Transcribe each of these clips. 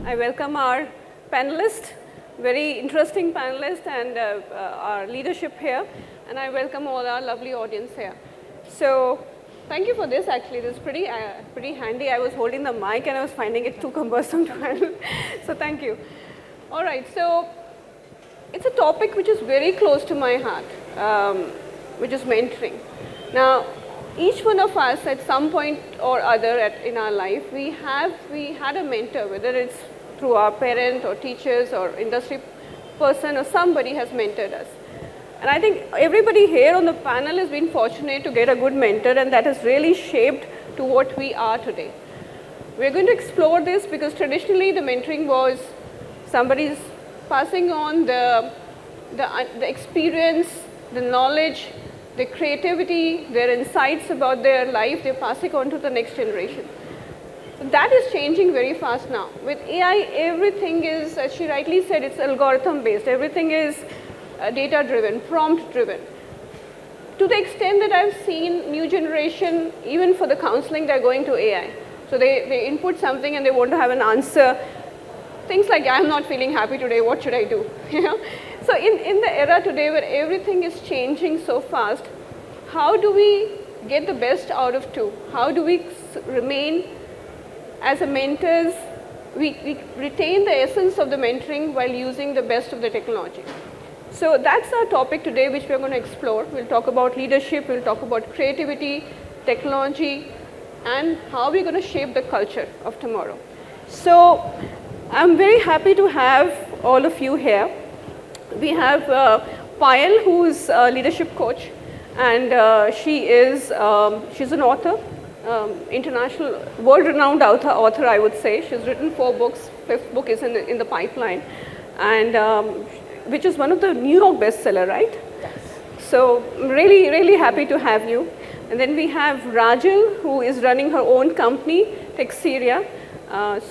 I welcome our panelists, very interesting panelists, and our leadership here. And I welcome all our lovely audience here. So thank you for this. Actually, this is pretty handy. I was holding the mic and I was finding it too cumbersome to handle. So thank you. All right. So it's a topic which is very close to my heart, which is mentoring. Now, each one of us at some point or other in our life, we had a mentor, whether it's through our parent or teachers or industry person or somebody has mentored us. And I think everybody here on the panel has been fortunate to get a good mentor, and that has really shaped to what we are today. We're going to explore this because traditionally the mentoring was somebody's passing on the experience, the knowledge, the creativity, their insights about their life, they're passing on to the next generation. So that is changing very fast now. With AI, everything is, as she rightly said, it's algorithm based. Everything is data driven, prompt driven. To the extent that I've seen new generation, even for the counseling, they're going to AI. So they input something and they want to have an answer. Things like, I'm not feeling happy today, what should I do? You know? So in the era today where everything is changing so fast, how do we get the best out of two? How do we remain as a mentors, we retain the essence of the mentoring while using the best of the technology? So that's our topic today, which we're going to explore. We'll talk about leadership, we'll talk about creativity, technology, and how we're going to shape the culture of tomorrow. So I'm very happy to have all of you here. We have Payal, who's a leadership coach, and she's an author, international, world-renowned author, I would say. She's written 4 books, 5th book is in the pipeline, and which is one of the New York bestseller, right? Yes. So I'm really, really happy to have you. And then we have Rajal, who is running her own company, Texeria.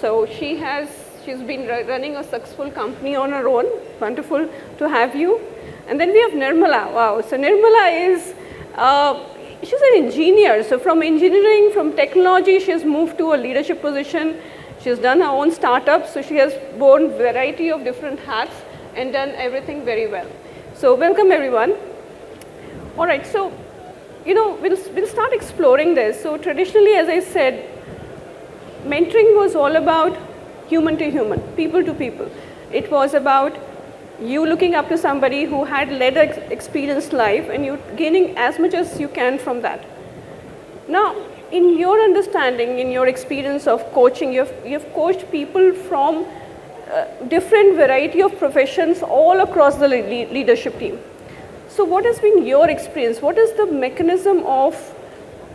So she's been running a successful company on her own. Wonderful to have you. And then we have Nirmala. Wow. So Nirmala is, she's an engineer. So from engineering, from technology, she has moved to a leadership position. She has done her own startup. So she has worn a variety of different hats and done everything very well. So welcome everyone. All right. So, you know, we'll start exploring this. So traditionally, as I said, mentoring was all about human to human, people to people. It was about you looking up to somebody who had led an experienced life and you gaining as much as you can from that. Now, in your understanding, in your experience of coaching, you've coached people from different variety of professions all across the leadership team. So what has been your experience? What is the mechanism of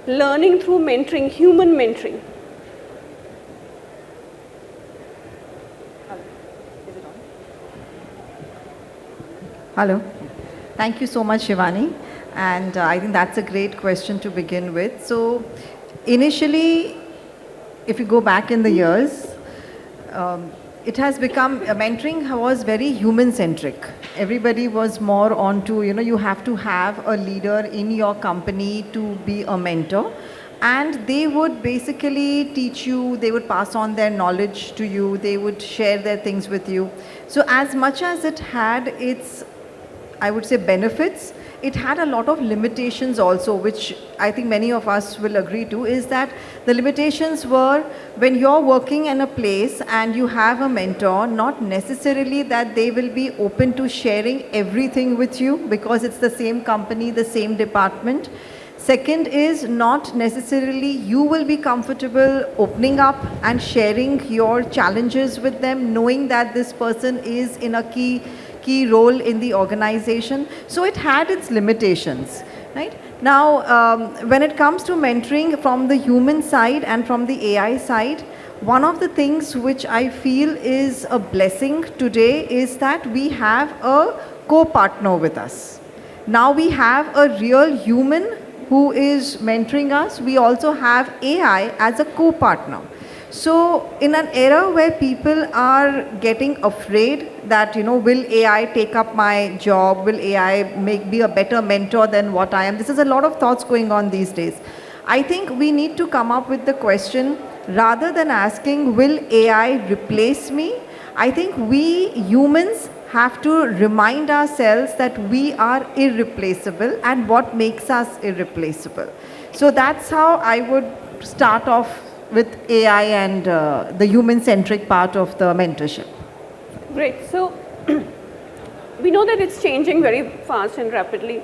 learning through mentoring, human mentoring? Hello. Thank you so much, Shivani. And I think that's a great question to begin with. So initially, if you go back in the years, it has become, mentoring was very human-centric. Everybody was more onto, you have to have a leader in your company to be a mentor. And they would basically teach you, they would pass on their knowledge to you, they would share their things with you. So as much as it had its, I would say, benefits, it had a lot of limitations also, which I think many of us will agree to, is that the limitations were when you're working in a place and you have a mentor, not necessarily that they will be open to sharing everything with you because it's the same company, the same department. Second is not necessarily you will be comfortable opening up and sharing your challenges with them, knowing that this person is in a key role in the organization. So it had its limitations, right? Now, when it comes to mentoring from the human side and from the AI side, one of the things which I feel is a blessing today is that we have a co-partner with us. Now we have a real human who is mentoring us. We also have AI as a co-partner. So in an era where people are getting afraid that, will AI take up my job? Will AI be a better mentor than what I am? This is a lot of thoughts going on these days. I think we need to come up with the question, rather than asking, will AI replace me? I think we humans have to remind ourselves that we are irreplaceable and what makes us irreplaceable. So that's how I would start off with AI and the human-centric part of the mentorship. Great. So we know that it's changing very fast and rapidly,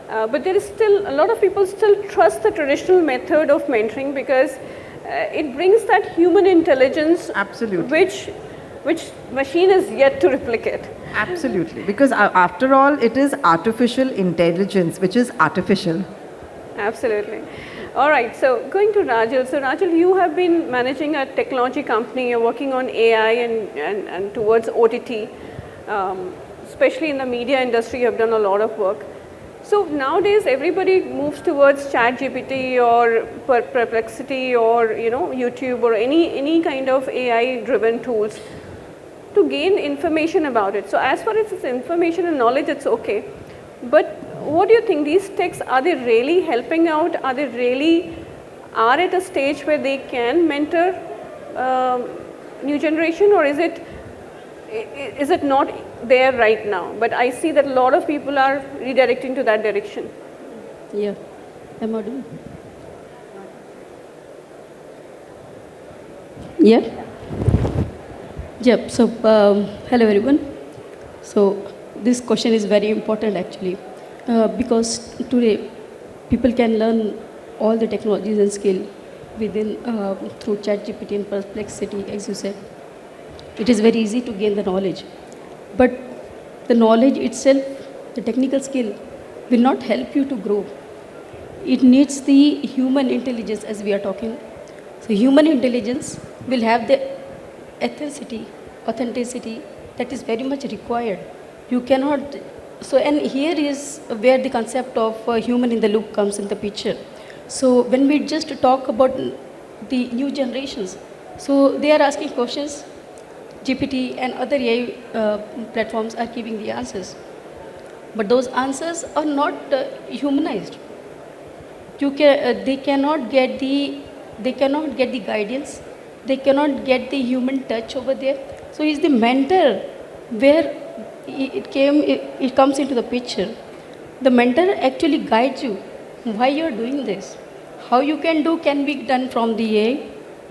but there is still a lot of people still trust the traditional method of mentoring because it brings that human intelligence, Absolutely. which machine is yet to replicate. Absolutely, because after all, it is artificial intelligence, which is artificial. Absolutely. All right, so going to Rajal. So Rajal, you have been managing a technology company, you're working on AI and towards OTT, especially in the media industry, you have done a lot of work. So nowadays, everybody moves towards ChatGPT or Perplexity or YouTube or any kind of AI-driven tools to gain information about it. So as far as it's information and knowledge, it's okay. But what do you think, these techs, are they really helping out? Are they really at a stage where they can mentor new generation, or is it not there right now? But I see that a lot of people are redirecting to that direction. Yeah, am I doing? Yeah. Yep. So, hello everyone. So, this question is very important actually, because today people can learn all the technologies and skill within through ChatGPT and Perplexity, as you said. It is very easy to gain the knowledge, but the knowledge itself, the technical skill, will not help you to grow. It needs the human intelligence, as we are talking. So human intelligence will have the authenticity that is very much required. You cannot, so and here is where the concept of human in the loop comes in the picture. So when we just talk about the new generations, so they are asking questions, GPT and other AI platforms are giving the answers. But those answers are not humanized. They cannot get the guidance. They cannot get the human touch over there. So is the mentor where it comes into the picture. The mentor actually guides you why you are doing this. How you can do can be done from the AI,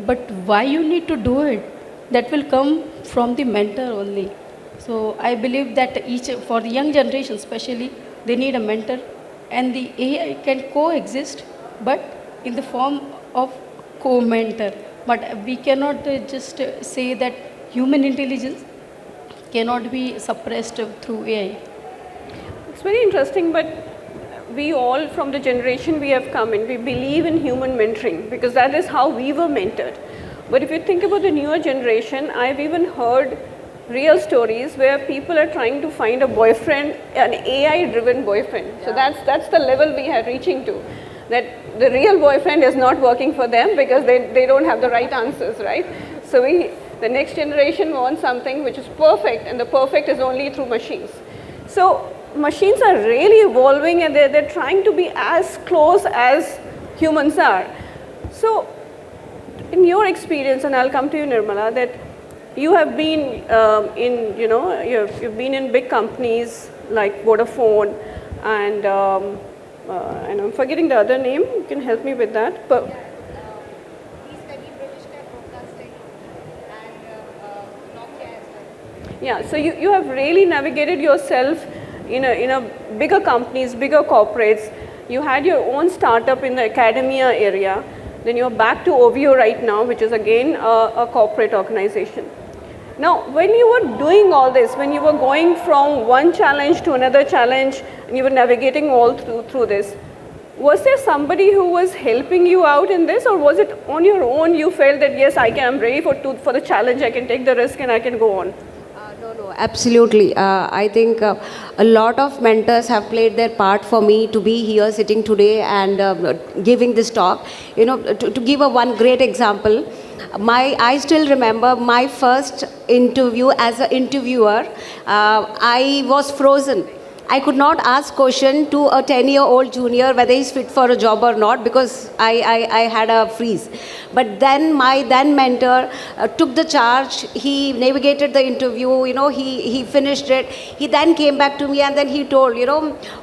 but why you need to do it, that will come from the mentor only. So I believe that for the young generation especially, they need a mentor, and the AI can coexist, but in the form of co-mentor. But we cannot just say that human intelligence cannot be suppressed through AI. It's very interesting, but we all from the generation we have come in, we believe in human mentoring because that is how we were mentored. But if you think about the newer generation, I've even heard real stories where people are trying to find a boyfriend, an AI-driven boyfriend. Yeah. So that's the level we are reaching to. That the real boyfriend is not working for them because they don't have the right answers, right? So the next generation wants something which is perfect, and the perfect is only through machines. So machines are really evolving, and they're trying to be as close as humans are. So in your experience, and I'll come to you, Nirmala, that you have been you've been in big companies like Vodafone and I'm forgetting the other name. You can help me with that. But we studied British Broadcasting and Nokia as well. Yeah, so you have really navigated yourself in a bigger companies, bigger corporates. You had your own startup in the academia area. Then you're back to OVO right now, which is again a corporate organization. Now, when you were doing all this, when you were going from one challenge to another challenge, and you were navigating all through this, was there somebody who was helping you out in this, or was it on your own you felt that yes, I'm ready for the challenge, I can take the risk and I can go on? No, absolutely. I think a lot of mentors have played their part for me to be here sitting today and giving this talk. You know, to give one great example, I still remember my first interview as an interviewer. I was frozen. I could not ask question to a 10-year-old junior whether he's fit for a job or not, because I had a freeze. But then my then mentor took the charge. He navigated the interview, he finished it. He then came back to me and then he told,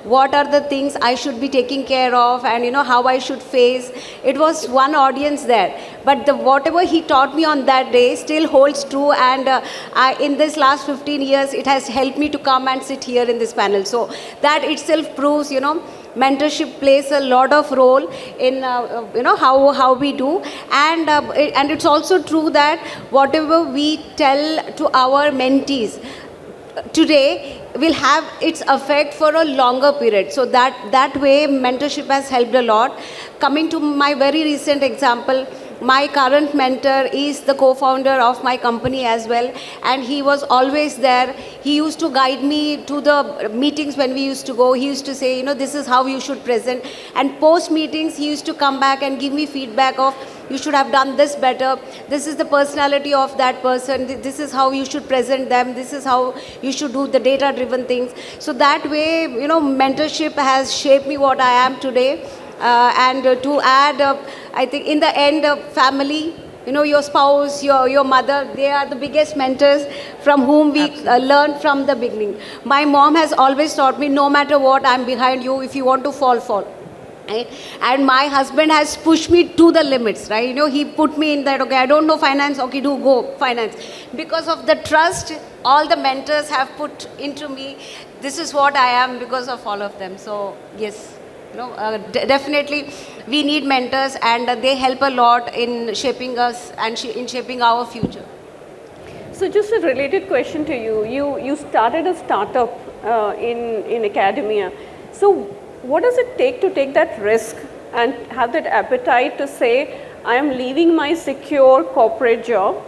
what are the things I should be taking care of, and how I should face. It was one audience there. But whatever he taught me on that day still holds true, and in this last 15 years, it has helped me to come and sit here in this panel. So that itself proves, mentorship plays a lot of role in, how we do. And it's also true that whatever we tell to our mentees today will have its effect for a longer period. So that way, mentorship has helped a lot. Coming to my very recent example, my current mentor is the co-founder of my company as well, and he was always there. He used to guide me to the meetings when we used to go. He used to say, this is how you should present. And post meetings, he used to come back and give me feedback of, you should have done this better. This is the personality of that person. This is how you should present them. This is how you should do the data-driven things. So that way, mentorship has shaped me what I am today. And to add, I think in the end, family, your spouse, your mother, they are the biggest mentors from whom we learn from the beginning. My mom has always taught me, no matter what, I'm behind you. If you want to fall, fall. Right? And my husband has pushed me to the limits, right? He put me in that, okay, I don't know finance, okay, go finance. Because of the trust all the mentors have put into me, this is what I am because of all of them. So, yes. Definitely we need mentors, and they help a lot in shaping us and in shaping our future. So just a related question to you. You started a startup in academia. So what does it take to take that risk and have that appetite to say, I am leaving my secure corporate job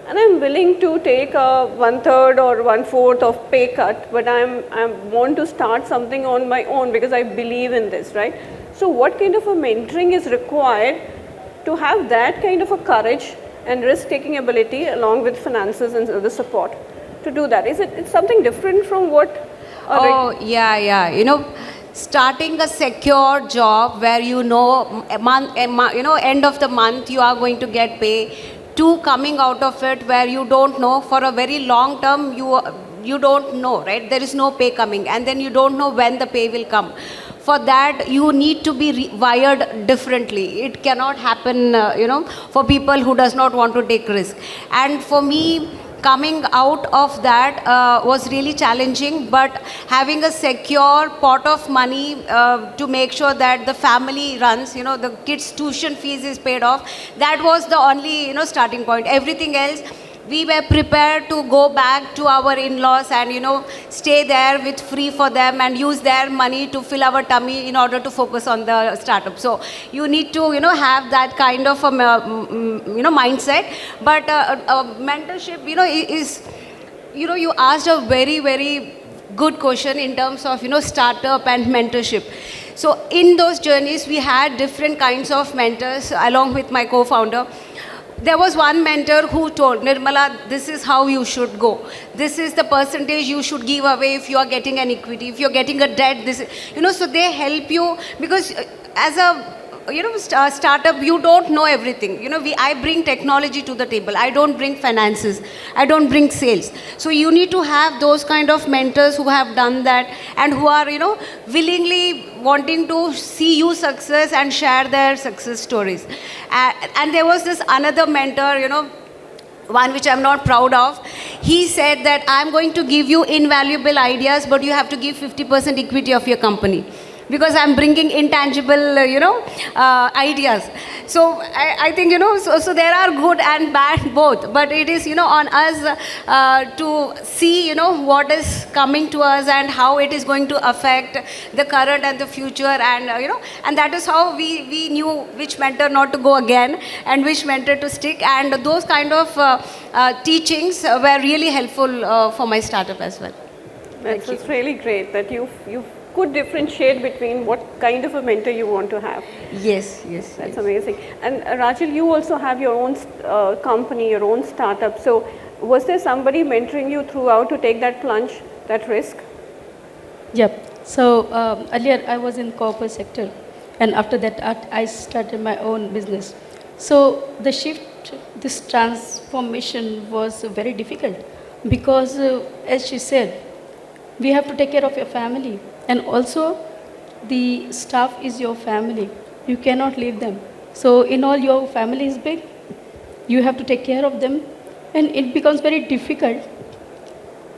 and I'm willing to take a 1/3 or 1/4 of pay cut, but I want to start something on my own because I believe in this, right? So what kind of a mentoring is required to have that kind of a courage and risk-taking ability along with finances and other support to do that? Is it something different from what? Yeah. Starting a secure job where end of the month you are going to get pay, to coming out of it where you don't know for a very long term, you don't know, right? There is no pay coming, and then you don't know when the pay will come. For that, you need to be wired differently. It cannot happen, for people who does not want to take risk. And for me, coming out of that was really challenging, but having a secure pot of money to make sure that the family runs, the kids' tuition fees is paid off, that was the only, starting point. Everything else, we were prepared to go back to our in-laws and, stay there with free for them and use their money to fill our tummy in order to focus on the startup. So you need to, have that kind of, mindset. But mentorship, is, you asked a very, very good question in terms of, startup and mentorship. So in those journeys, we had different kinds of mentors along with my co-founder. There was one mentor who told, Nirmala, this is how you should go. This is the percentage you should give away if you are getting an equity. If you're getting a debt, this is, so they help you, because as a startup, you don't know everything. I bring technology to the table. I don't bring finances. I don't bring sales. So you need to have those kind of mentors who have done that and who are, willingly wanting to see you success and share their success stories. And there was this another mentor, one which I'm not proud of. He said that I'm going to give you invaluable ideas, but you have to give 50% equity of your company, because I'm bringing intangible, ideas. So I think, so there are good and bad both, but it is, on us to see, what is coming to us and how it is going to affect the current and the future, and, and that is how we knew which mentor not to go again and which mentor to stick, and those kind of teachings were really helpful for my startup as well. It's really great that you could differentiate between what kind of a mentor you want to have. Yes. That's amazing. And Rachel, you also have your own company, your own startup. So was there somebody mentoring you throughout to take that plunge, that risk? Yep. So earlier I was in corporate sector, and after that I started my own business. So the shift, this transformation was very difficult because, as she said, we have to take care of your family, and also the staff is your family. You cannot leave them. So in all, your family is big. You have to take care of them, and it becomes very difficult.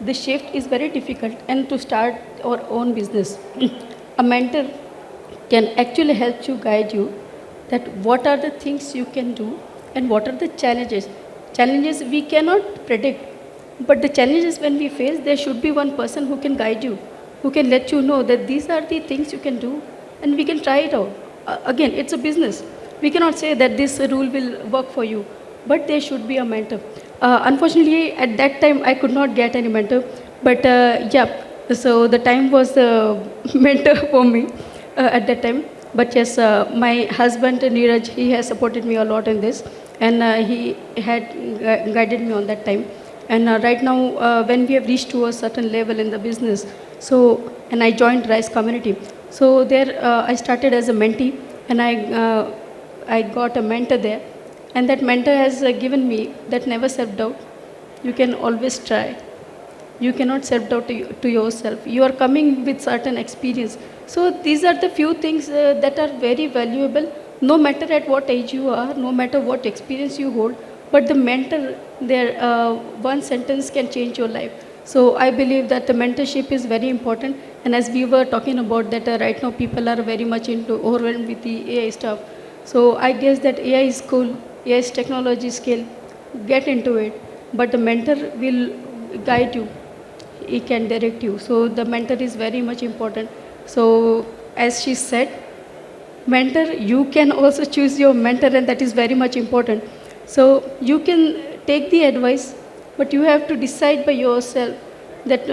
The shift is very difficult, and to start our own business, a mentor can actually help you, guide you, that what are the things you can do and what are the challenges. Challenges we cannot predict, but the challenges when we face, there should be one person who can guide you, who can let you know that these are the things you can do, and we can try it out. Again, it's a business. We cannot say that this rule will work for you, but there should be a mentor. Unfortunately, at that time, I could not get any mentor, but yeah, so the time was the mentor for me at that time. But yes, my husband Neeraj, he has supported me a lot in this, and he had guided me on that time. And right now, when we have reached to a certain level in the business, so and I joined Rice Community. So there, I started as a mentee, and I got a mentor there, and that mentor has given me that never self-doubt. You can always try. You cannot self-doubt to yourself. You are coming with certain experience. So these are the few things that are very valuable, no matter at what age you are, no matter what experience you hold. But the mentor, there, one sentence can change your life. So I believe that the mentorship is very important. And as we were talking about that, right now people are very much into overwhelmed with the AI stuff. So I guess that AI is cool, AI is technology skill, get into it. But the mentor will guide you, he can direct you. So the mentor is very much important. So as she said, mentor, you can also choose your mentor, and that is very much important. So you can take the advice, but you have to decide by yourself that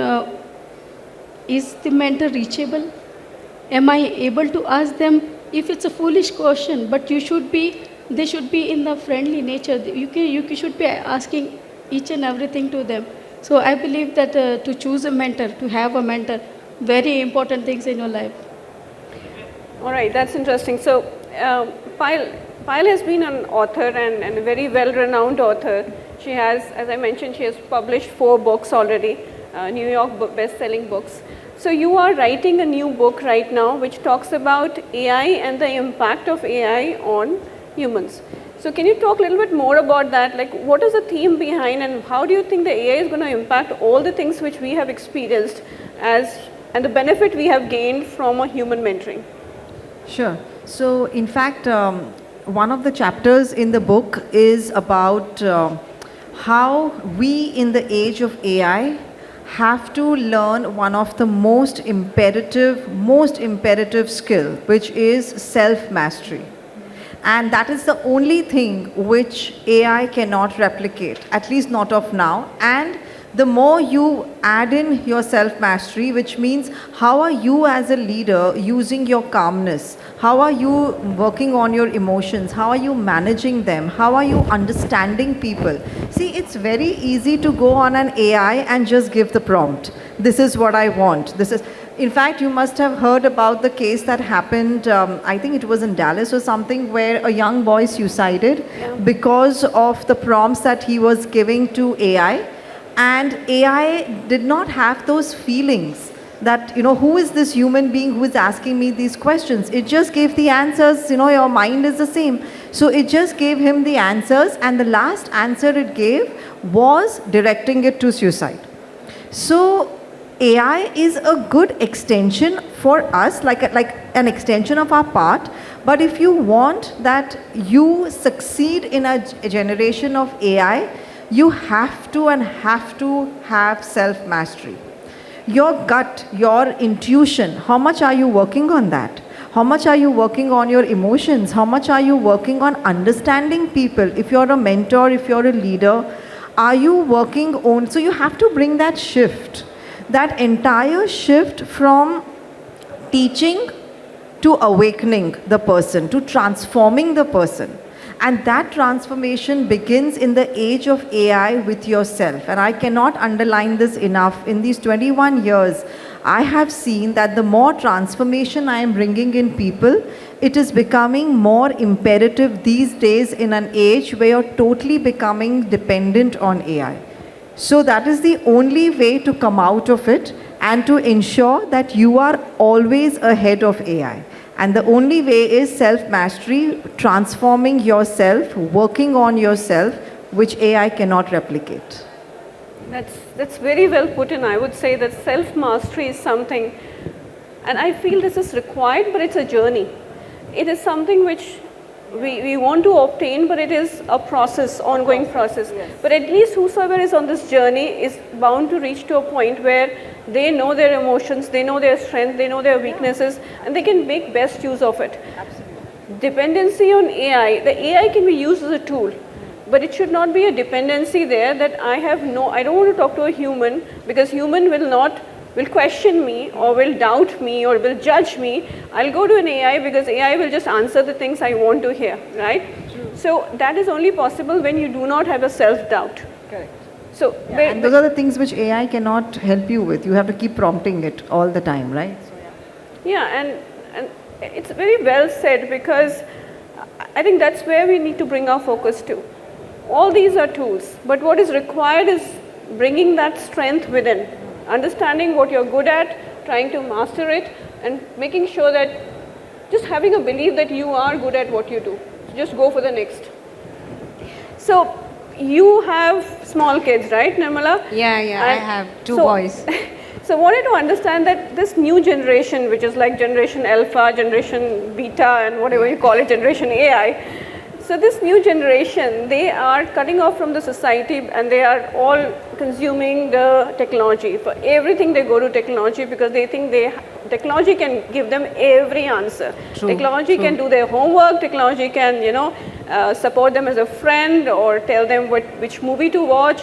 is the mentor reachable? Am I able to ask them? If it's a foolish question, but they should be in the friendly nature. You should be asking each and everything to them. So I believe that to choose a mentor, to have a mentor, very important things in your life. All right, that's interesting. So, Payal has been an author and a very well-renowned author. She has, as I mentioned, she has published 4 books already, New York best-selling books. So you are writing a new book right now which talks about AI and the impact of AI on humans. So can you talk a little bit more about that? Like, what is the theme behind, and how do you think the AI is going to impact all the things which we have experienced and the benefit we have gained from a human mentoring? Sure. So, in fact, one of the chapters in the book is about how we, in the age of AI, have to learn one of the most imperative skill, which is self-mastery. And that is the only thing which AI cannot replicate, at least not of now. And the more you add in your self-mastery, which means how are you as a leader using your calmness? How are you working on your emotions? How are you managing them? How are you understanding people? See, it's very easy to go on an AI and just give the prompt. This is what I want. In fact, you must have heard about the case that happened, I think it was in Dallas or something, where a young boy suicided because of the prompts that he was giving to AI. And AI did not have those feelings that, who is this human being who is asking me these questions? It just gave the answers, your mind is the same. So it just gave him the answers, and the last answer it gave was directing it to suicide. So AI is a good extension for us, like an extension of our part. But if you want that you succeed in a generation of AI, you have to have self-mastery. Your gut, your intuition, how much are you working on that? How much are you working on your emotions? How much are you working on understanding people? If you're a mentor, if you're a leader, are you working on... So you have to bring that shift, that entire shift from teaching to awakening the person, to transforming the person. And that transformation begins in the age of AI with yourself. And I cannot underline this enough. In these 21 years, I have seen that the more transformation I am bringing in people, it is becoming more imperative these days in an age where you're totally becoming dependent on AI. So that is the only way to come out of it and to ensure that you are always ahead of AI. And the only way is self-mastery, transforming yourself, working on yourself, which AI cannot replicate. That's very well put in. I would say that self-mastery is something, and I feel this is required, but it's a journey. It is something which we want to obtain, but it is a process, ongoing process. Yes. But at least whosoever is on this journey is bound to reach to a point where they know their emotions, they know their strength, they know their weaknesses, and they can make best use of it. Absolutely. Dependency on AI, the AI can be used as a tool, but it should not be a dependency there that I don't want to talk to a human, because human will question me or will doubt me or will judge me. I'll go to an AI because AI will just answer the things I want to hear, right? True. So that is only possible when you do not have a self-doubt. Correct. So and those are the things which AI cannot help you with. You have to keep prompting it all the time, right? Yeah, and it's very well said, because I think that's where we need to bring our focus to. All these are tools, but what is required is bringing that strength within, understanding what you're good at, trying to master it, and making sure that just having a belief that you are good at what you do. So just go for the next. So you have small kids, right, Nirmala? Yeah, I have two boys. So wanted to understand that this new generation, which is like generation alpha, generation beta, and whatever you call it, generation AI. So this new generation, they are cutting off from the society and they are all consuming the technology. For everything they go to technology because they think technology can give them every answer. True, technology can do their homework, technology can, support them as a friend or tell them which movie to watch.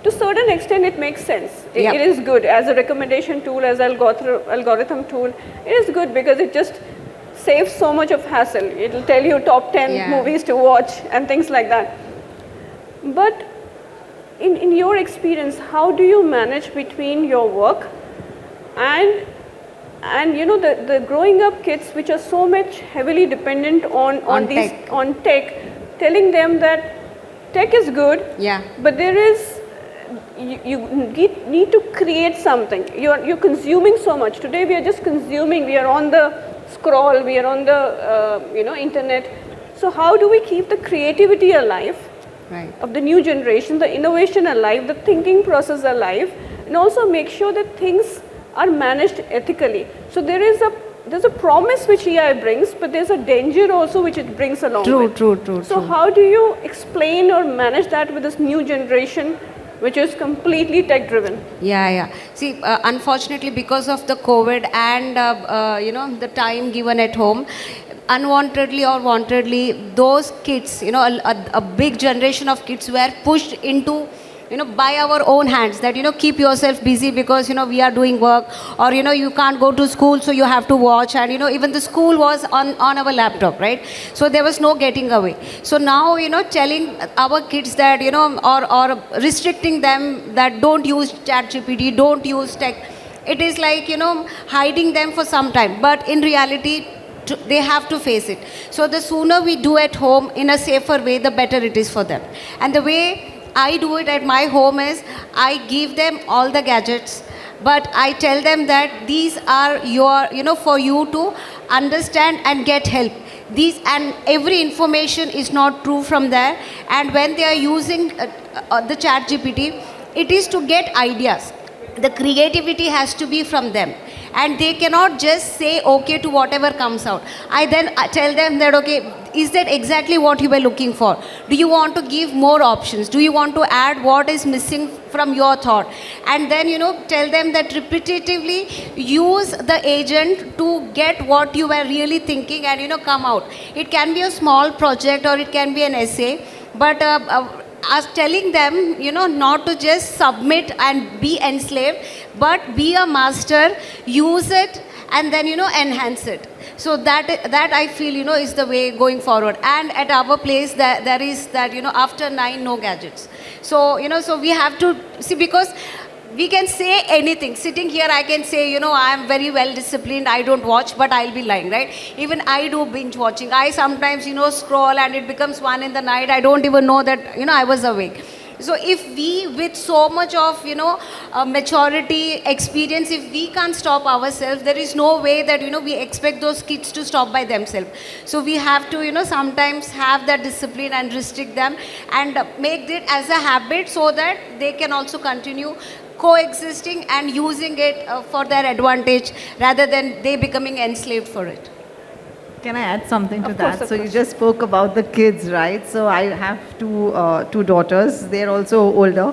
To a certain extent it makes sense. Yep. It is good as a recommendation tool, as algorithm tool. It is good because it just saves so much of hassle. It will tell you top 10 movies to watch and things like that. But in your experience, how do you manage between your work and the growing up kids which are so much heavily dependent on tech, telling them that tech is good, but there is you need to create something. You're consuming so much. Today we are just consuming. We are on the scroll, we are on the internet. So how do we keep the creativity alive, right, of the new generation, the innovation alive, the thinking process alive, and also make sure that things are managed ethically? So there's a promise which AI brings, but there's a danger also which it brings along with. True. So how do you explain or manage that with this new generation which is completely tech driven? Yeah. See, unfortunately, because of the COVID and the time given at home, unwantedly or wantedly, those kids, a big generation of kids were pushed into, by our own hands, that, keep yourself busy because, we are doing work, or, you can't go to school, so you have to watch, and, even the school was on our laptop, right? So there was no getting away. So now, telling our kids that, or restricting them that don't use ChatGPT, don't use tech, it is like, hiding them for some time. But in reality, they have to face it. So the sooner we do at home in a safer way, the better it is for them. And the way I do it at my home is I give them all the gadgets, but I tell them that these are for you to understand and get help. And every information is not true from there. And when they are using the ChatGPT, it is to get ideas. The creativity has to be from them. And they cannot just say okay to whatever comes out. I then tell them that, okay, is that exactly what you were looking for? Do you want to give more options? Do you want to add what is missing from your thought? And then, tell them that repetitively use the agent to get what you were really thinking and, come out. It can be a small project or it can be an essay, but as telling them, not to just submit and be enslaved, but be a master, use it, and then, enhance it. So that I feel, is the way going forward. And at our place, there is that, after 9, no gadgets. So, so we have to see, because we can say anything. Sitting here, I can say, I am very well disciplined, I don't watch, but I'll be lying, right? Even I do binge watching. I sometimes, scroll and it becomes 1 in the night. I don't even know that, I was awake. So if we, with so much of, maturity, experience, if we can't stop ourselves, there is no way that, we expect those kids to stop by themselves. So we have to, sometimes have that discipline and restrict them and make it as a habit, so that they can also continue coexisting and using it for their advantage, rather than they becoming enslaved for it. Can I add something to Of course, that? of So you course. just spoke about the kids, right? So I have two daughters. They're also older,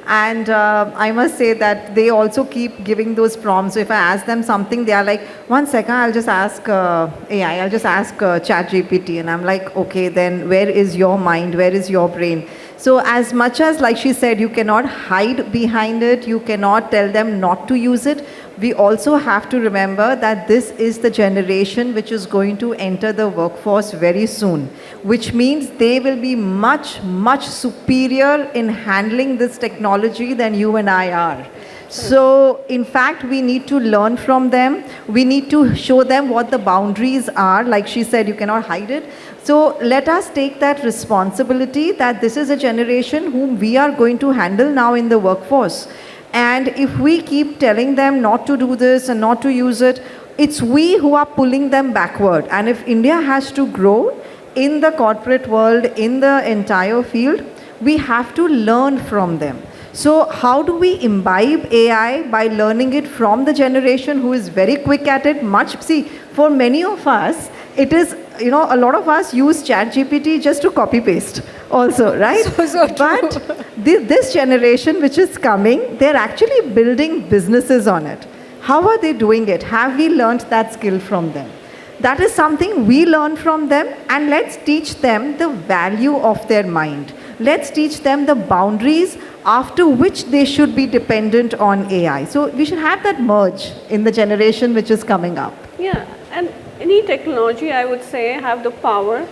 and I must say that they also keep giving those prompts. So if I ask them something, they are like, 1 second, I'll just ask AI. I'll just ask ChatGPT, and I'm like, okay, then where is your mind? Where is your brain? So as much as, like she said, you cannot hide behind it, you cannot tell them not to use it, we also have to remember that this is the generation which is going to enter the workforce very soon, which means they will be much, much superior in handling this technology than you and I are. So, in fact, we need to learn from them. We need to show them what the boundaries are. Like she said, you cannot hide it. So, let us take that responsibility that this is a generation whom we are going to handle now in the workforce. And if we keep telling them not to do this and not to use it, it's we who are pulling them backward. And if India has to grow in the corporate world, in the entire field, we have to learn from them. So how do we imbibe AI? By learning it from the generation who is very quick at it. See, for many of us, it is, a lot of us use ChatGPT just to copy paste also, right? So true. But this generation which is coming, they're actually building businesses on it. How are they doing it? Have we learned that skill from them? That is something we learn from them, and let's teach them the value of their mind. Let's teach them the boundaries after which they should be dependent on AI. So we should have that merge in the generation which is coming up. Yeah, and any technology, I would say, have the power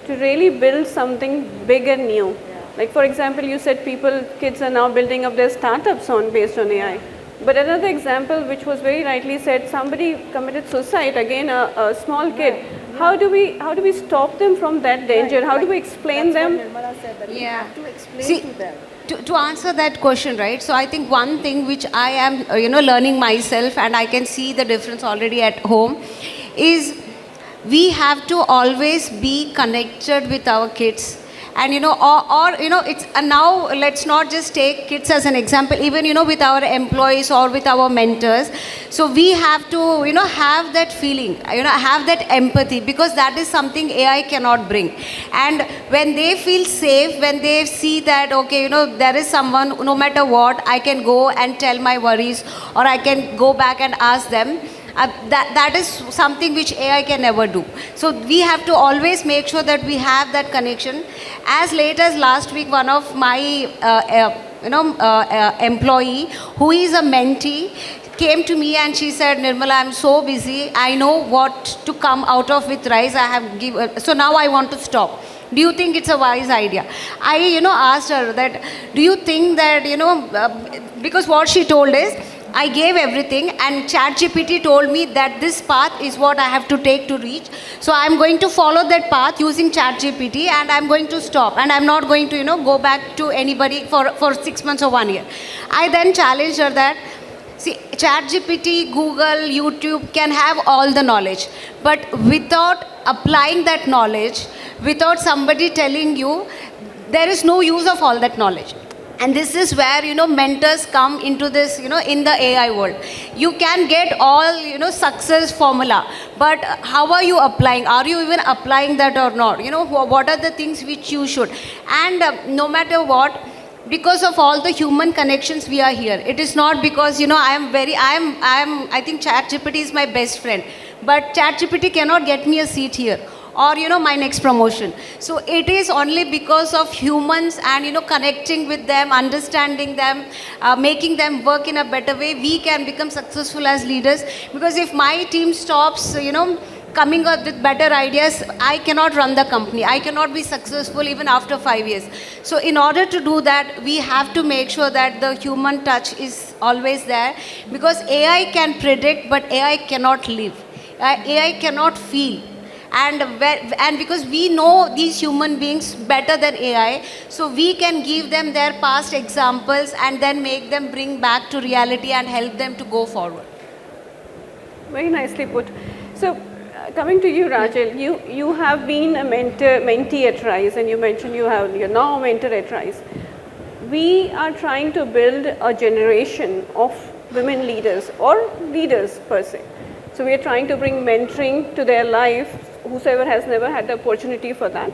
to really build something big and new. Like for example, you said kids are now building up their startups based on AI. But another example, which was very rightly said, somebody committed suicide, again a small kid. How do we stop them from that danger? How do we explain them? Yeah. See, to answer that question, right? So I think one thing which I am, learning myself, and I can see the difference already at home, is we have to always be connected with our kids. And it's now let's not just take kids as an example, even with our employees or with our mentors. So we have to have that feeling, have that empathy, because that is something AI cannot bring. And when they feel safe, when they see that okay, there is someone, no matter what, I can go and tell my worries, or I can go back and ask them. That is something which AI can never do. So we have to always make sure that we have that connection. As late as last week, one of my employee who is a mentee came to me and she said, Nirmala, I'm so busy. I know what to come out of with rice. So now I want to stop. Do you think it's a wise idea? I asked her that, do you think that because what she told is, I gave everything and ChatGPT told me that this path is what I have to take to reach. So I'm going to follow that path using ChatGPT, and I'm going to stop. And I'm not going to, go back to anybody for 6 months or 1 year. I then challenged her that, see, ChatGPT, Google, YouTube can have all the knowledge. But without applying that knowledge, without somebody telling you, there is no use of all that knowledge. And this is where, mentors come into this, in the AI world. You can get all, success formula, but how are you applying? Are you even applying that or not? What are the things which you should? And no matter what, because of all the human connections we are here. It is not because, I think ChatGPT is my best friend, but ChatGPT cannot get me a seat here, or my next promotion. So it is only because of humans and connecting with them, understanding them, making them work in a better way, we can become successful as leaders. Because if my team stops coming up with better ideas, I cannot run the company. I cannot be successful even after 5 years. So in order to do that, we have to make sure that the human touch is always there, because AI can predict, but AI cannot live. AI cannot feel. And because we know these human beings better than AI, so we can give them their past examples and then make them bring back to reality and help them to go forward. Very nicely put. So, coming to you, Rachel, you have been a mentee at RISE, and you mentioned you're now a mentor at RISE. We are trying to build a generation of women leaders or leaders per se. So we are trying to bring mentoring to their life, whosoever has never had the opportunity for that,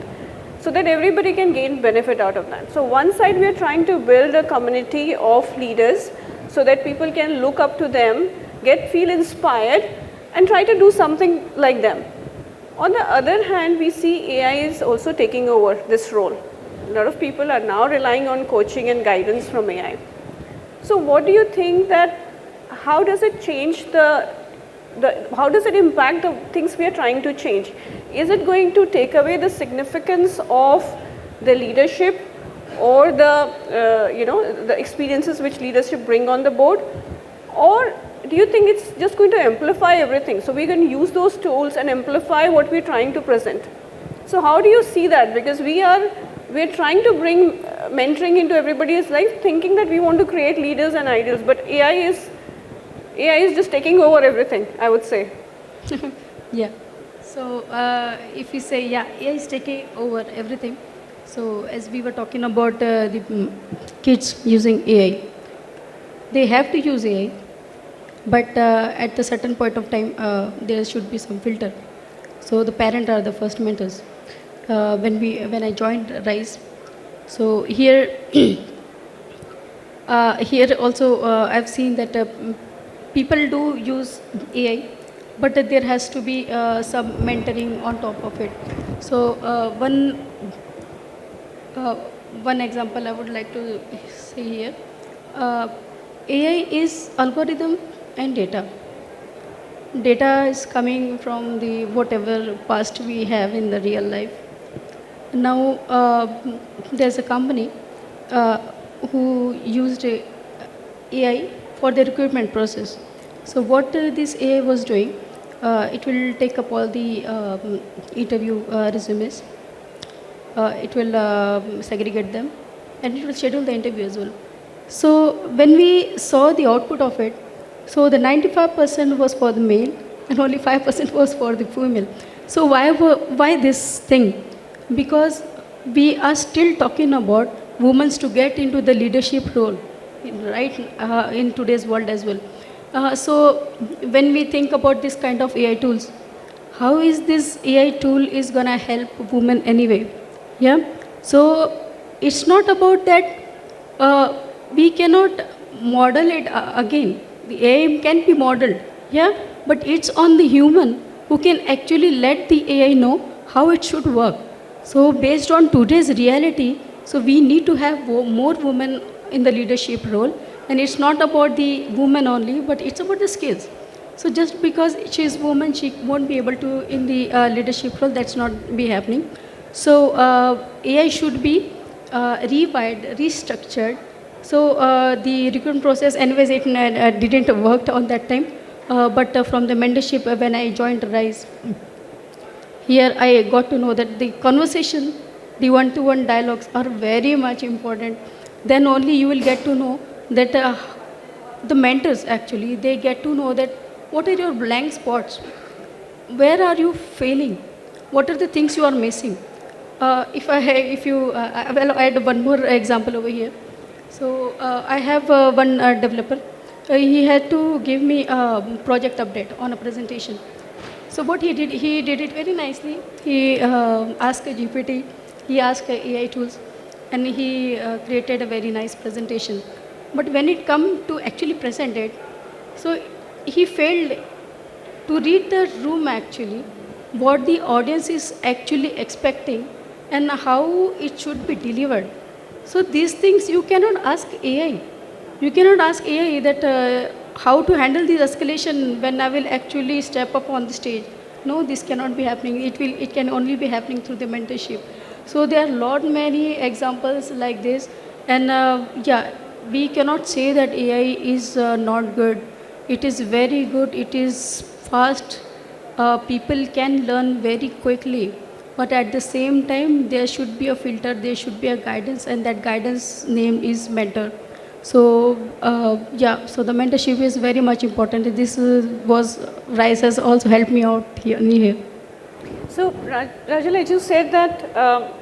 so that everybody can gain benefit out of that. So one side, we are trying to build a community of leaders so that people can look up to them, feel inspired, and try to do something like them. On the other hand, we see AI is also taking over this role. A lot of people are now relying on coaching and guidance from AI. So what do you think that, how does it change how does it impact the things we are trying to change? Is it going to take away the significance of the leadership or the experiences which leadership bring on the board? Or do you think it's just going to amplify everything? So we're going to use those tools and amplify what we're trying to present. So how do you see that? Because we're trying to bring mentoring into everybody's life, thinking that we want to create leaders and ideals, but AI is just taking over everything, I would say. Yeah. So if we say, yeah, AI is taking over everything. So as we were talking about the kids using AI, they have to use AI, but at a certain point of time, there should be some filter. So the parents are the first mentors. When I joined RISE, so here here also I've seen that people do use AI, but there has to be some mentoring on top of it. So one example I would like to say here, AI is algorithm and data. Data is coming from the whatever past we have in the real life. Now there's a company who used AI for the recruitment process. So what this AI was doing, it will take up all the interview resumes, it will segregate them, and it will schedule the interview as well. So when we saw the output of it, so the 95% was for the male and only 5% was for the female. So why this thing? Because we are still talking about women to get into the leadership role, right, in today's world as well. So when we think about this kind of AI tools, how is this AI tool is going to help women anyway? Yeah. So it's not about that we cannot model it again. The AI can be modeled, yeah, but it's on the human who can actually let the AI know how it should work. So based on today's reality, so we need to have more women in the leadership role, and it's not about the woman only, but it's about the skills. So just because she is woman, she won't be able to in the leadership role. That's not be happening. So AI should be rewired, restructured. So the recruitment process, anyways, it didn't work on that time. But from the mentorship, when I joined RISE, here I got to know that the conversation, the one-to-one dialogues are very much important. Then only you will get to know that the mentors actually, they get to know that what are your blank spots, where are you failing, what are the things you are missing. Well, I add one more example over here. So I have one developer. He had to give me a project update on a presentation. So what he did it very nicely. He asked a GPT, he asked AI tools, and he created a very nice presentation. But when it come to actually present it, so he failed to read the room actually, what the audience is actually expecting and how it should be delivered. So these things you cannot ask AI. You cannot ask AI that how to handle this escalation when I will actually step up on the stage. no, this cannot be happening. It can only be happening through the mentorship. So there are lot many examples like this, and yeah, we cannot say that AI is not good. It is very good. It is fast. People can learn very quickly, but at the same time, there should be a filter. There should be a guidance, and that guidance name is mentor. So yeah, so the mentorship is very much important. This was Rice has also helped me out here. So, Rajal, you said that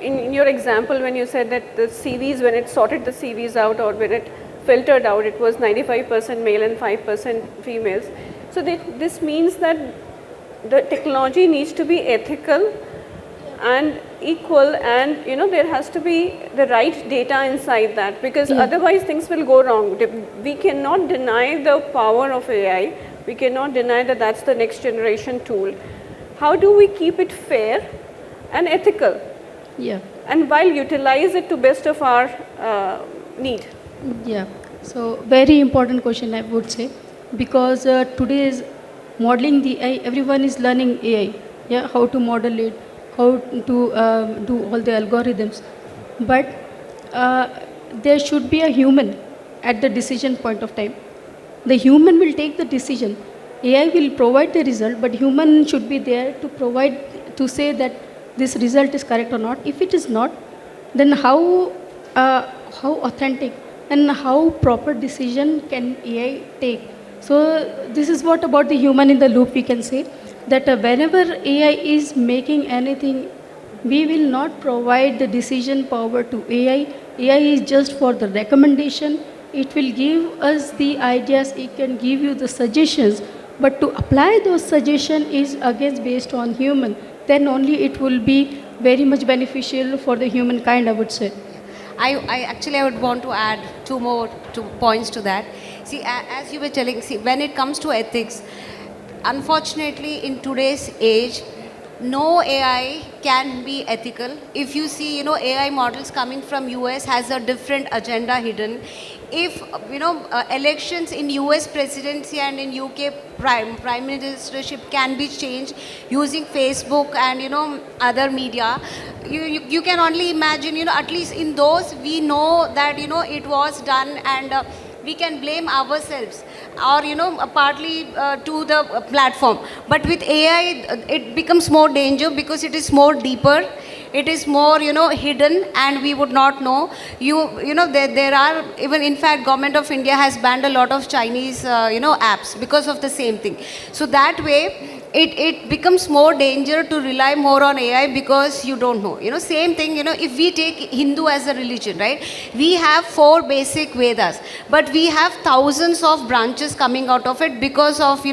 in your example, when you said that the CVs, when it sorted the CVs out or when it filtered out, it was 95% male and 5% females. So, this means that the technology needs to be ethical and equal, and there has to be the right data inside that, because otherwise things will go wrong. We cannot deny the power of AI. We cannot deny that that's the next generation tool. How do we keep it fair and ethical? Yeah. And while utilize it to best of our need? Yeah. So very important question, I would say, because today is modeling the AI. Everyone is learning AI. Yeah, how to model it, how to do all the algorithms, but there should be a human at the decision point of time. The human will take the decision. AI will provide the result, but human should be there to provide, to say that this result is correct or not. If it is not, then how authentic and how proper decision can AI take? So this is what about the human in the loop we can say, that whenever AI is making anything, we will not provide the decision power to AI. AI is just for the recommendation. It will give us the ideas, it can give you the suggestions, but to apply those suggestions is again based on human. Then only it will be very much beneficial for the humankind, I would say. I would want to add two points to that. See, as you were telling, see, when it comes to ethics, unfortunately, in today's age, no AI can be ethical. If you see, AI models coming from US has a different agenda hidden. If, elections in US presidency and in UK prime ministership can be changed using Facebook and, other media, you can only imagine, at least in those, we know that, it was done, and we can blame ourselves or partly to the platform. But with AI it becomes more danger because it is more deeper, it is more hidden, and we would not know. There are, even in fact government of India has banned a lot of Chinese apps because of the same thing. So that way it becomes more danger to rely more on AI because you don't know. Same thing, if we take Hindu as a religion, right? We have 4 basic Vedas, but we have thousands of branches coming out of it because of,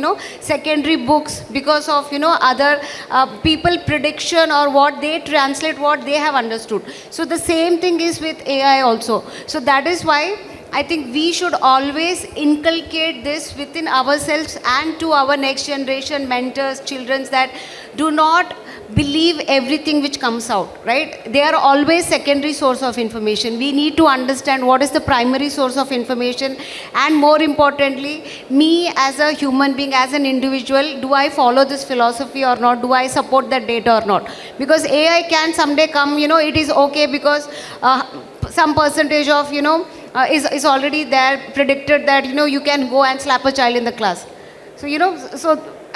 secondary books, because of, other people prediction or what they translate, what they have understood. So the same thing is with AI also. So that is why I think we should always inculcate this within ourselves and to our next generation mentors, children, that do not believe everything which comes out, right? They are always secondary source of information. We need to understand what is the primary source of information, and more importantly, me as a human being, as an individual, do I follow this philosophy or not? Do I support that data or not? Because AI can someday come, it is okay because some percentage of, is already there, predicted that, you can go and slap a child in the class. So,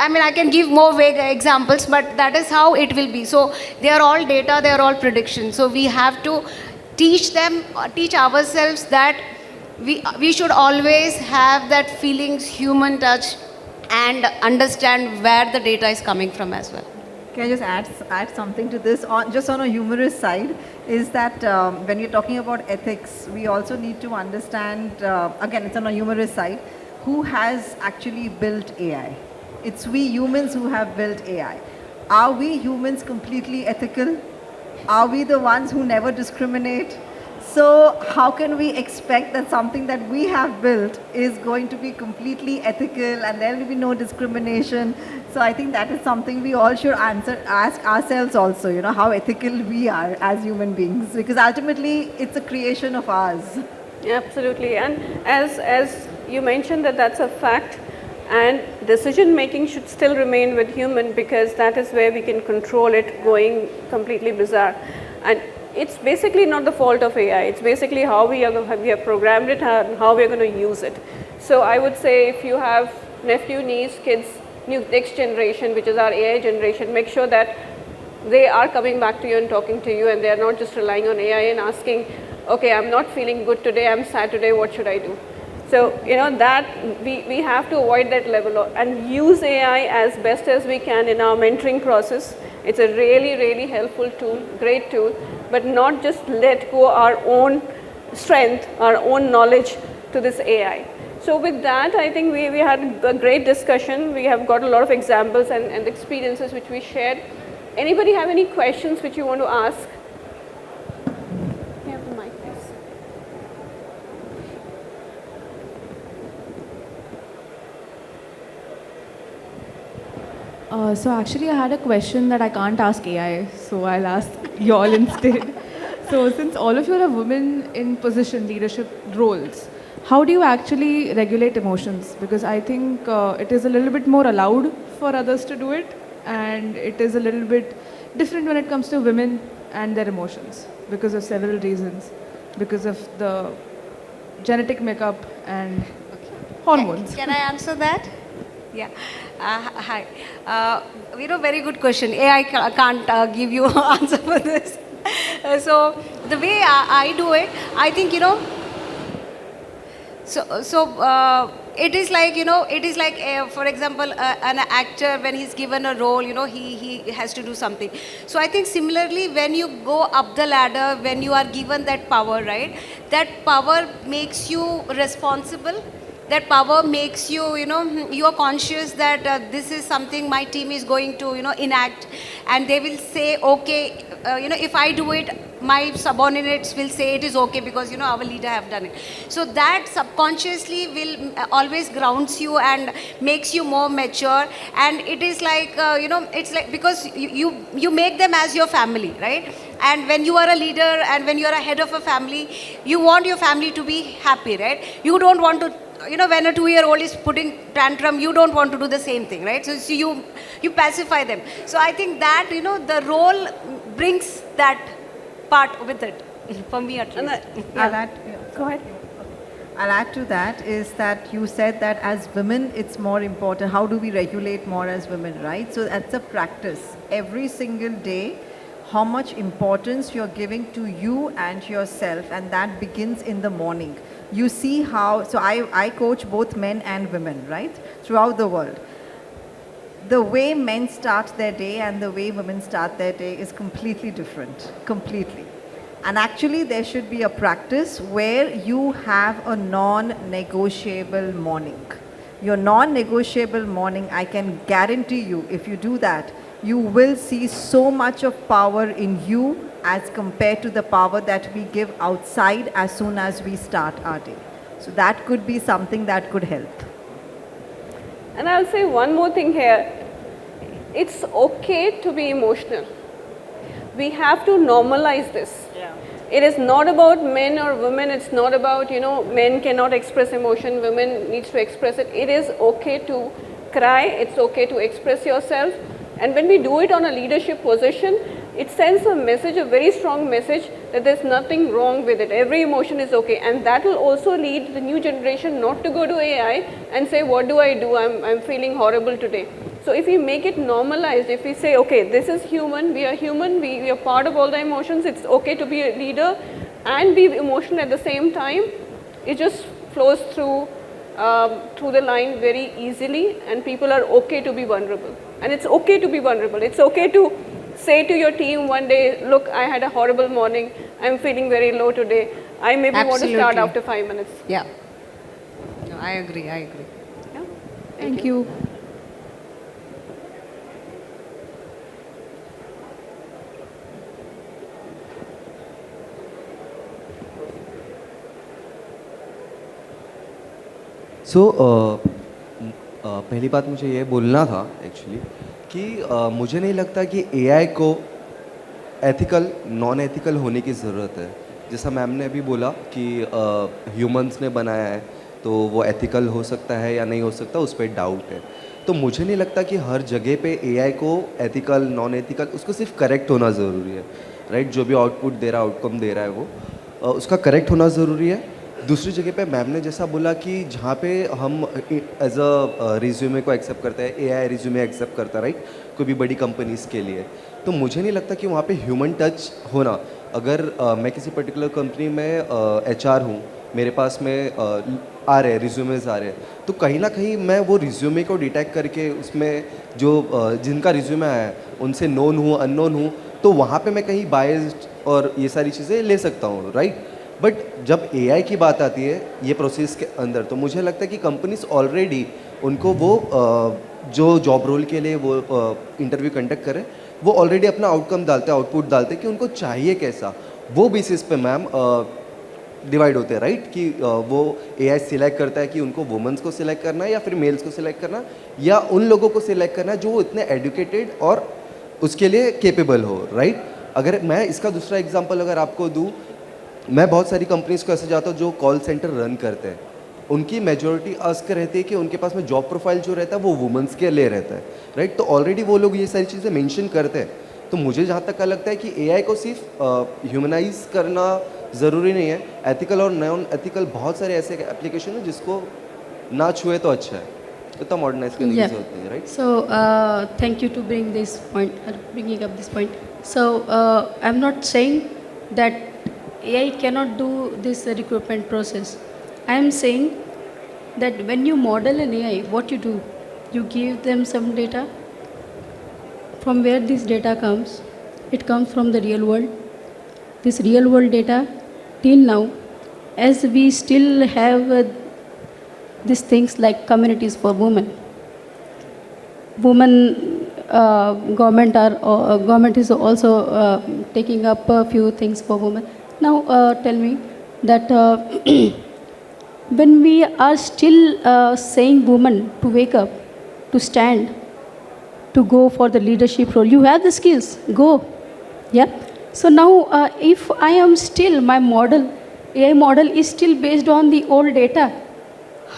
I can give more vague examples, but that is how it will be. So they are all data, they are all predictions. So we have to teach ourselves that we should always have that feelings, human touch, and understand where the data is coming from as well. Can I just add something to this? Just on a humorous side, is that when you're talking about ethics, we also need to understand, again, it's on a humorous side, who has actually built AI? It's we humans who have built AI. Are we humans completely ethical? Are we the ones who never discriminate? So how can we expect that something that we have built is going to be completely ethical and there will be no discrimination? So I think that is something we all should ask ourselves also, how ethical we are as human beings, because ultimately it's a creation of ours. Absolutely, and as you mentioned that's a fact, and decision making should still remain with human, because that is where we can control it going completely bizarre. And it's basically not the fault of AI, it's basically how we have programmed it and how we are going to use it. So I would say, if you have nephew, niece, kids, next generation, which is our AI generation, make sure that they are coming back to you and talking to you, and they are not just relying on AI and asking, okay, I'm not feeling good today, I'm sad today, what should I do? So, that we have to avoid that level and use AI as best as we can in our mentoring process. It's a really, really helpful tool, great tool, but not just let go our own strength, our own knowledge to this AI. So with that, I think we had a great discussion. We have got a lot of examples and experiences which we shared. Anybody have any questions which you want to ask? You have the mic, please. So actually I had a question that I can't ask AI, so I'll ask you all instead. So since all of you are women in position, leadership roles, how do you actually regulate emotions? Because I think it is a little bit more allowed for others to do it, and it is a little bit different when it comes to women and their emotions, because of several reasons, because of the genetic makeup and hormones. Can I answer that? Yeah. Hi. Very good question. AI can't give you answer for this. So the way I do it, I think, it is like, for example, an actor, when he's given a role, he has to do something. So I think similarly, when you go up the ladder, when you are given that power, right, that power makes you responsible. That power makes you, you are conscious that this is something my team is going to, enact, and they will say, okay, if I do it, my subordinates will say it is okay because, our leader have done it. So that subconsciously will always grounds you and makes you more mature. And it is like, it's like, because you make them as your family, right? And when you are a leader and when you are a head of a family, you want your family to be happy, right? You don't want to, when a 2-year-old is putting tantrum, you don't want to do the same thing, right? So you pacify them. So I think that, the role brings that part with it, for me at least. Go ahead. I'll add to that is that you said that as women, it's more important. How do we regulate more as women, right? So that's a practice. Every single day, how much importance you're giving to you and yourself, and that begins in the morning. You see how, so I coach both men and women, right, throughout the world. The way men start their day and the way women start their day is completely different, completely. And actually there should be a practice where you have a non-negotiable morning. Your non-negotiable morning, I can guarantee you, if you do that, you will see so much of power in you as compared to the power that we give outside as soon as we start our day. So that could be something that could help. And I'll say one more thing here. It's okay to be emotional. We have to normalize this. Yeah. It is not about men or women. It's not about, men cannot express emotion, women needs to express it. It is okay to cry. It's okay to express yourself. And when we do it on a leadership position, it sends a message, a very strong message, that there's nothing wrong with it. Every emotion is okay. And that will also lead the new generation not to go to AI and say, what do I do? I'm feeling horrible today. So if we make it normalized, if we say, okay, this is human, we are part of all the emotions, it's okay to be a leader and be emotional at the same time, it just flows through the line very easily, and people are okay to be vulnerable. And it's okay to be vulnerable. It's okay to say to your team one day, look, I had a horrible morning, I'm feeling very low today, I maybe want to start after 5 minutes. Yeah. No, I agree. Yeah? Thank you. पहली बात मुझे ये बोलना था actually कि मुझे नहीं लगता कि एआई को एथिकल नॉन एथिकल होने की ज़रूरत है. जैसा मैम ने अभी बोला कि ह्यूमंस ने बनाया है, तो वो एथिकल हो सकता है या नहीं हो सकता, उस पर डाउट है। तो मुझे नहीं लगता कि हर जगह पे एआई को एथिकल नॉन एथिकल उसको सिर्फ करेक्ट होना ज़रूरी है, राइट। जो भी आउटपुट दे रहा है, आउटकम दे रहा है, वो उसका करेक्ट होना ज़रूरी है। दूसरी जगह पे मैम ने जैसा बोला कि जहाँ पे हम एज अ रिज्यूमे को एक्सेप्ट करते हैं, एआई रिज्यूमे एक्सेप्ट करता है, राइट, कोई भी बड़ी कंपनीज़ के लिए, तो मुझे नहीं लगता कि वहाँ पे ह्यूमन टच होना। अगर मैं किसी पर्टिकुलर कंपनी में एचआर हूँ, मेरे पास में आ रहे रिज्यूमेज आ रहे हैं, तो कहीं ना कहीं मैं वो रिज्यूमे को डिटेक्ट करके उसमें जो जिनका रिज्यूमे आया है उनसे नोन हूँ अननोन हूँ, तो वहाँ पे मैं कहीं बायस्ड और ये सारी चीज़ें ले सकता हूँ, राइट। बट जब एआई की बात आती है ये प्रोसेस के अंदर, तो मुझे लगता है कि कंपनीज ऑलरेडी उनको वो जो जॉब रोल के लिए वो इंटरव्यू कंडक्ट करें, वो ऑलरेडी अपना आउटकम डालते हैं, आउटपुट डालते हैं कि उनको चाहिए कैसा, वो बेसिस पे मैम डिवाइड होते हैं, राइट। कि वो एआई सिलेक्ट करता है कि उनको वुमेंस को सिलेक्ट करना है या फिर मेल्स को सिलेक्ट करना है, या उन लोगों को सिलेक्ट करना है जो इतने एडुकेटेड और उसके लिए केपेबल हो, राइट। अगर मैं इसका दूसरा एग्जांपल अगर आपको दूँ, मैं बहुत सारी कंपनीज को ऐसे जाता हूँ जो कॉल सेंटर रन करते हैं, उनकी मेजोरिटी आस्क रहती है कि उनके पास में जॉब प्रोफाइल जो रहता है वो वुमेंस के लिए रहता है, राइट। तो ऑलरेडी वो लोग ये सारी चीज़ें मेंशन करते हैं। तो मुझे जहाँ तक का लगता है कि एआई को सिर्फ ह्यूमनाइज करना ज़रूरी नहीं है, एथिकल और नॉन एथिकल बहुत सारे ऐसे एप्लीकेशन है जिसको ना छुए तो अच्छा है, इतना मॉडर्नाइज करने की जरूरत नहीं है, right. So, thank you to bring this point, bringing up this point. So, I'm not saying that AI cannot do this recruitment process. I am saying that when you model an AI, what you do, you give them some data. From where this data comes? It comes from the real world. This real world data, till now, as we still have these things like communities for women. Women government is also taking up a few things for women. Now tell me that when we are still saying women to wake up, to stand, to go for the leadership role, you have the skills, go. Yeah. So now if I am still, my model, AI model is still based on the old data,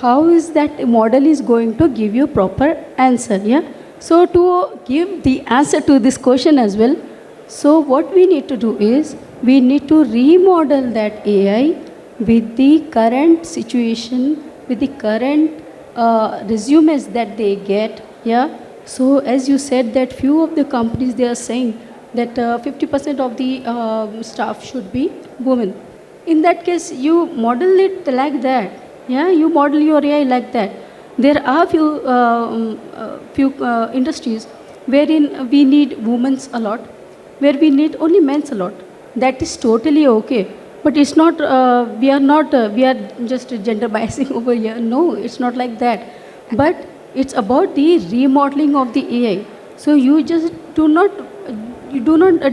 how is that model is going to give you proper answer? Yeah. So to give the answer to this question as well, so what we need to do is we need to remodel that AI with the current situation, with the current resumes that they get. Yeah. So as you said that few of the companies, they are saying that 50% of the staff should be women. In that case, you model it like that. Yeah, you model your AI like that. There are few industries wherein we need women a lot, where we need only men a lot. That is totally okay. But it's not. We are just gender biasing over here. No, it's not like that. But it's about the remodeling of the AI. So you just do not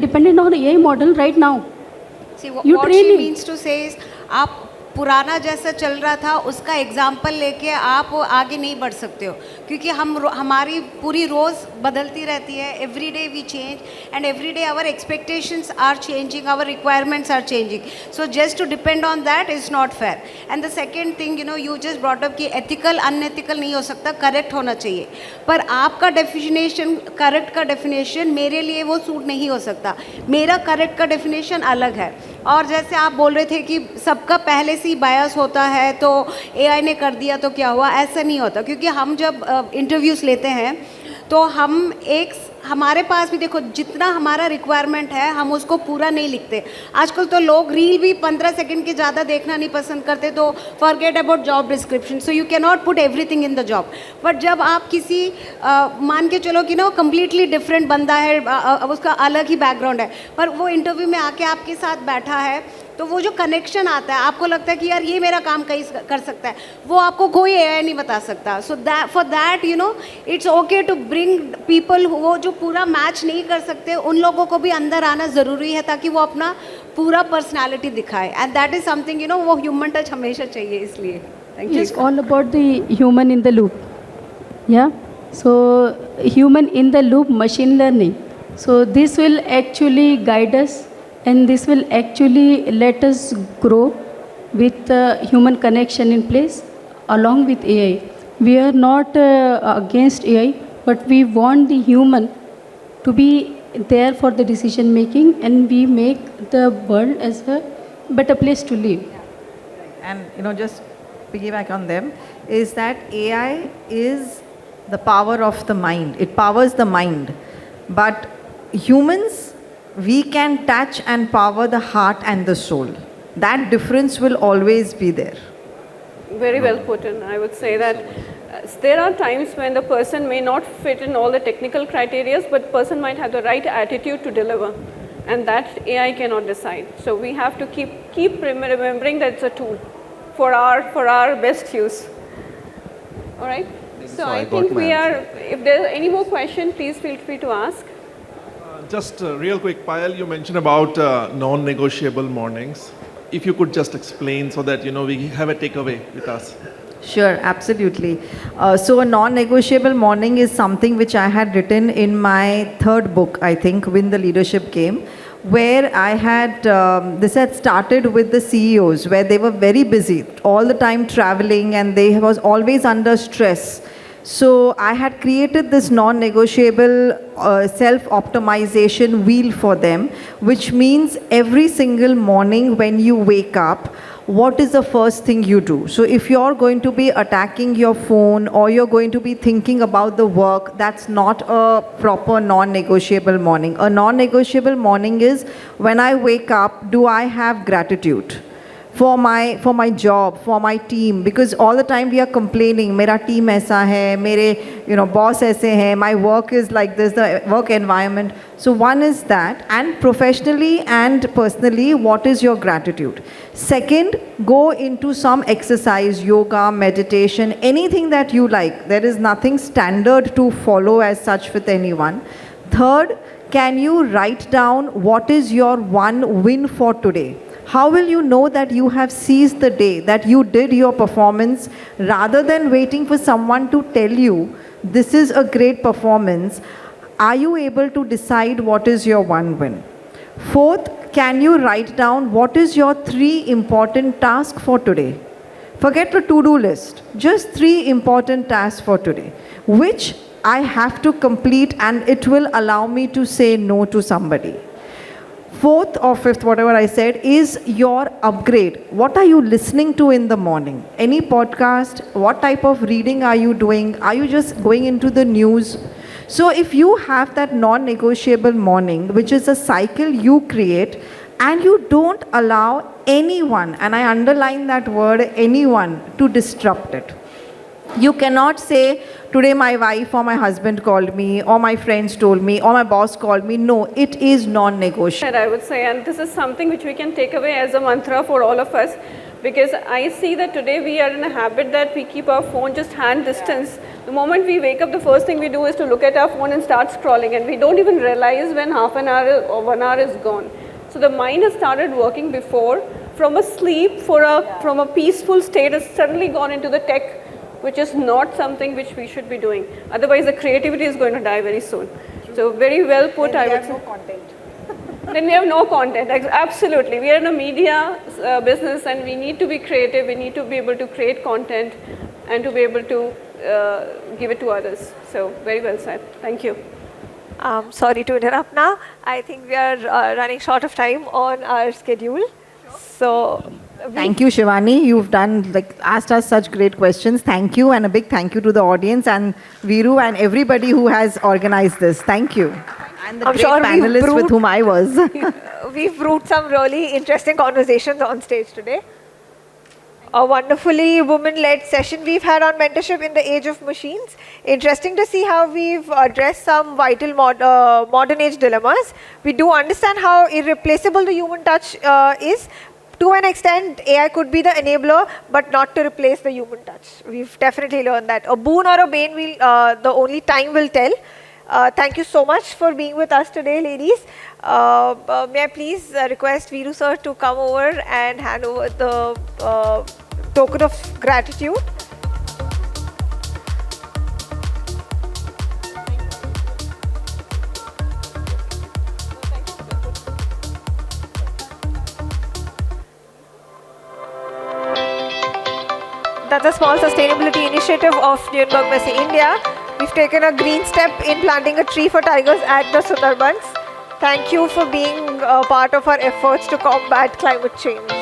dependent on the AI model right now. See, You what train she it. means to say is, आप पुराना जैसा चल रहा था उसका example लेके आप आगे नहीं बढ़ सकते हो, क्योंकि हमारी पूरी रोज़ बदलती रहती है, every day we change and every day our expectations are changing, our requirements are changing. So just to depend on that is not fair. And the second thing, you just brought up कि ethical unethical नहीं हो सकता, correct होना चाहिए. पर आपका definition, correct का definition मेरे लिए वो सूट नहीं हो सकता. मेरा करेक्ट का डेफिनेशन अलग है. और जैसे आप बोल रहे थे कि सबका पहले से ही बायस होता है तो एआई ने कर दिया तो क्या हुआ, ऐसा नहीं होता. क्योंकि हम जब इंटरव्यूज़ लेते हैं तो हमारे पास भी देखो जितना हमारा रिक्वायरमेंट है हम उसको पूरा नहीं लिखते. आजकल तो लोग रील भी 15 सेकंड के ज़्यादा देखना नहीं पसंद करते, तो forget about job description. So you can not put everything in the job. But जब आप किसी मान के चलो कि ना कम्प्लीटली डिफरेंट बंदा है, उसका अलग ही बैकग्राउंड है, पर वो इंटरव्यू में आके आपके साथ बैठा है, तो वो जो कनेक्शन आता है, आपको लगता है कि यार ये मेरा काम कहीं कर सकता है, वो आपको कोई एआई नहीं बता सकता. So for that it's okay to bring people वो जो पूरा मैच नहीं कर सकते, उन लोगों को भी अंदर आना ज़रूरी है ताकि वो अपना पूरा पर्सनालिटी दिखाए. एंड दैट इज़ समथिंग वो ह्यूमन टच हमेशा चाहिए. इसलिए thank you. It's all about the human in the loop. Yeah. So human in the loop machine learning. So this will actually guide us, and this will actually let us grow with human connection in place. along with AI. We are not against AI, but we want the human to be there for the decision making, and we make the world as a better place to live. And just piggyback on them, is that AI is the power of the mind. It powers the mind. But humans, we can touch and power the heart and the soul. That difference will always be there. Very well put in. I would say that there are times when the person may not fit in all the technical criteria, but person might have the right attitude to deliver, and that AI cannot decide. So we have to keep remembering that it's a tool for our best use. All right. So I think we are. If there's any more question, please feel free to ask. Just real quick, Payal, you mentioned about non-negotiable mornings. If you could just explain so that we have a takeaway with us. Sure, absolutely. So a non-negotiable morning is something which I had written in my third book, I think, Win the Leadership Game, where I had, this had started with the CEOs, where they were very busy, all the time traveling, and they was always under stress. So I had created this non-negotiable self-optimization wheel for them, which means every single morning when you wake up, what is the first thing you do? So if you're going to be attacking your phone or you're going to be thinking about the work, that's not a proper non-negotiable morning. A non-negotiable morning is when I wake up, do I have gratitude? For my job, for my team, because all the time we are complaining, mera team aisa hai, mere boss aise hai, my work is like this, the work environment. So one is that, and professionally and personally, what is your gratitude? Second, go into some exercise, yoga, meditation, anything that you like. There is nothing standard to follow as such with anyone. Third, can you write down what is your one win for today? How will you know that you have seized the day, that you did your performance, rather than waiting for someone to tell you, this is a great performance? Are you able to decide what is your one win? Fourth, can you write down what is your 3 important tasks for today? Forget the to-do list. Just 3 important tasks for today, which I have to complete, and it will allow me to say no to somebody. Fourth or fifth, whatever I said, is your upgrade. What are you listening to in the morning? Any podcast? What type of reading are you doing? Are you just going into the news? So if you have that non-negotiable morning, which is a cycle you create, and you don't allow anyone, and I underline that word, anyone, to disrupt it. You cannot say, today my wife or my husband called me, or my friends told me, or my boss called me. No, it is non-negotiable. I would say, and this is something which we can take away as a mantra for all of us, because I see that today we are in a habit that we keep our phone just hand distance. The moment we wake up, the first thing we do is to look at our phone and start scrolling, and we don't even realize when half an hour or 1 hour is gone. So the mind has started working before, from a sleep, from a peaceful state, has suddenly gone into the tech, which is not something which we should be doing. Otherwise, the creativity is going to die very soon. So very well put, I would say. No content. Then we have no content. Absolutely. We are in a media business, and we need to be creative. We need to be able to create content and to be able to give it to others. So very well said. Thank you. Sorry to interrupt now. I think we are running short of time on our schedule. So thank you, Shivani. You've asked us such great questions. Thank you, and a big thank you to the audience and Viru and everybody who has organized this. Thank you. And the great panelists with whom I was. We've brewed some really interesting conversations on stage today. A wonderfully woman-led session we've had on mentorship in the age of machines. Interesting to see how we've addressed some vital modern age dilemmas. We do understand how irreplaceable the human touch is. To an extent, AI could be the enabler, but not to replace the human touch. We've definitely learned that. A boon or a bane, the only time will tell. Thank you so much for being with us today, ladies. May I please request Viru sir to come over and hand over the token of gratitude. That's a small sustainability initiative of Nürnberg Messe India. We've taken a green step in planting a tree for tigers at the Sundarbans. Thank you for being part of our efforts to combat climate change.